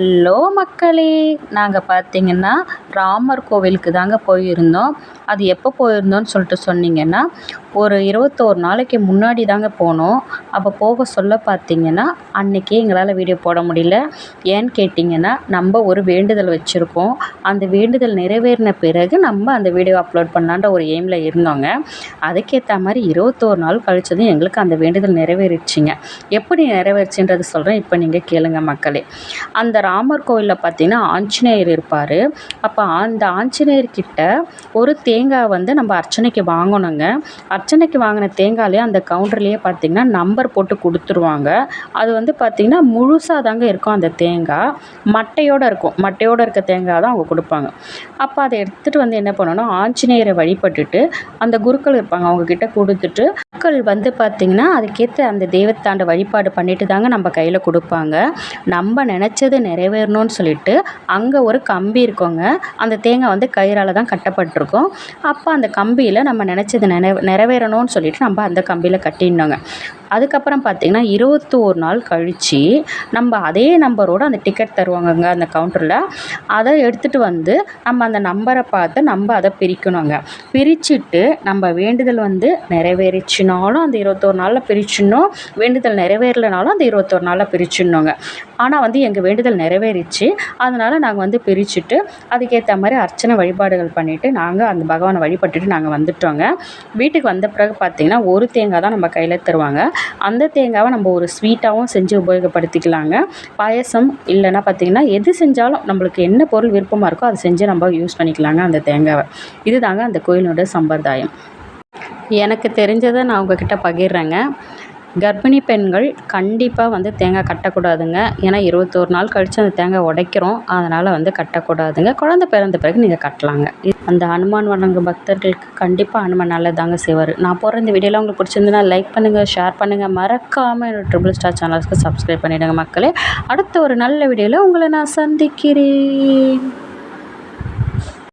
Hello மக்களே, நாங்கள் பார்த்தீங்கன்னா ராமர் கோவிலுக்கு தாங்க போயிருந்தோம். அது எப்போ போயிருந்தோம்னு சொல்லிட்டு சொன்னீங்கன்னா, ஒரு 21 நாளைக்கு முன்னாடி தாங்க போனோம். அப்போ போக சொல்ல பார்த்தீங்கன்னா, அன்றைக்கே எங்களால் வீடியோ போட முடியல. ஏன்னு கேட்டிங்கன்னா, நம்ம ஒரு வேண்டுதல் வச்சுருக்கோம். அந்த வேண்டுதல் நிறைவேறின பிறகு நம்ம அந்த வீடியோ அப்லோட் பண்ணலான்ற ஒரு எய்மில் இருந்தோங்க. அதுக்கேற்ற மாதிரி 21 நாள் கழிச்சதும் எங்களுக்கு அந்த வேண்டுதல் நிறைவேறிடுச்சிங்க. எப்படி நிறைவேறுச்சுன்றது சொல்கிறேன், இப்போ நீங்கள் கேளுங்க மக்களே. அந்த ராமர் கோயிலில் பார்த்தீங்கன்னா ஆஞ்சநேயர் இருப்பார். அப்போ அந்த ஆஞ்சநேயர்கிட்ட ஒரு தேங்காய் வந்து நம்ம அர்ச்சனைக்கு வாங்கணுங்க. அர்ச்சனைக்கு வாங்கின தேங்காயிலே அந்த கவுண்டர்லேயே பார்த்திங்கன்னா நம்பர் போட்டு கொடுத்துருவாங்க. அது வந்து பார்த்திங்கன்னா முழுசாக தாங்க இருக்கும். அந்த தேங்காய் மட்டையோடு இருக்கும். மட்டையோடு இருக்க தேங்காய் தான் அவங்க கொடுப்பாங்க. அப்போ அதை எடுத்துகிட்டு வந்து என்ன பண்ணணும், ஆஞ்சநேயரை வழிபட்டுட்டு அந்த குருக்கள் இருப்பாங்க அவங்கக்கிட்ட கொடுத்துட்டு, குருக்கள் வந்து பார்த்திங்கன்னா அதுக்கேற்ற அந்த தெய்வத்தாண்ட வழிபாடு பண்ணிட்டு தாங்க நம்ம கையில் கொடுப்பாங்க. நம்ம நினச்சது நிறைவேறணும்னு சொல்லிட்டு அங்கே ஒரு கம்பி இருக்குங்க. அந்த தேங்காய் வந்து கயிறால் தான் கட்டப்பட்டிருக்கும். அப்போ அந்த கம்பியில் நம்ம நினச்சது நிறைவேறணும்னு சொல்லிட்டு நம்ம அந்த கம்பியில் கட்டிடணுங்க. அதுக்கப்புறம் பார்த்திங்கன்னா 21 நாள் கழித்து நம்ம அதே நம்பரோடு அந்த டிக்கெட் தருவாங்கங்க அந்த கவுண்டரில். அதை எடுத்துகிட்டு வந்து நம்ம அந்த நம்பரை பார்த்து நம்ம அதை பிரிக்கணுங்க. பிரிச்சுட்டு நம்ம வேண்டுதல் வந்து நிறைவேறிச்சுனாலும் அந்த 21 நாளில் பிரிச்சிடணும், வேண்டுதல் நிறைவேறலைனாலும் அந்த 21 நாளில் பிரிச்சிடணுங்க. ஆனால் வந்து எங்கள் வேண்டுதல் நிறைவேறிச்சு. அதனால் நாங்கள் வந்து பிரிச்சுட்டு அதுக்கேற்ற மாதிரி அர்ச்சனை வழிபாடுகள் பண்ணிவிட்டு நாங்கள் அந்த பகவானை வழிபட்டுட்டு நாங்கள் வந்துட்டோங்க. வீட்டுக்கு வந்த பிறகு பார்த்திங்கன்னா ஒரு தேங்காய் தான் நம்ம கையில் தருவாங்க. அந்த தேங்காவை நம்ம ஒரு ஸ்வீட்டாகவும் செஞ்சு உபயோகப்படுத்திக்கலாங்க. பாயசம் இல்லைன்னா பார்த்திங்கன்னா எது செஞ்சாலும் நம்மளுக்கு என்ன பொருள் விருப்பமாக இருக்கோ அதை செஞ்சு நம்ம யூஸ் பண்ணிக்கலாங்க அந்த தேங்காவை. இதுதாங்க அந்த கோயிலோட சம்பிரதாயம். எனக்கு தெரிஞ்சதை நான் உங்ககிட்ட பகிர்றேங்க. கர்ப்பிணி பெண்கள் கண்டிப்பாக வந்து தேங்காய் கட்டக்கூடாதுங்க. ஏன்னா 21 நாள் கழித்து அந்த தேங்காய் உடைக்கிறோம். அதனால் வந்து கட்டக்கூடாதுங்க. குழந்தை பிறந்த பிறகு நீங்கள் கட்டலாங்க. அந்த ஹனுமான் வணங்கும் பக்தர்களுக்கு கண்டிப்பாக ஹனுமான் நல்லதாங்க செய்வார். நான் போடுற இந்த வீடியோலாம் உங்களுக்கு பிடிச்சிருந்ததுன்னா லைக் பண்ணுங்கள், ஷேர் பண்ணுங்கள். மறக்காமல் என்னோட ட்ரிபிள் ஸ்டார் சேனலுக்கு சப்ஸ்கிரைப் பண்ணிவிடுங்க மக்களே. அடுத்த ஒரு நல்ல வீடியோவில் உங்களை நான் சந்திக்கிறேன்.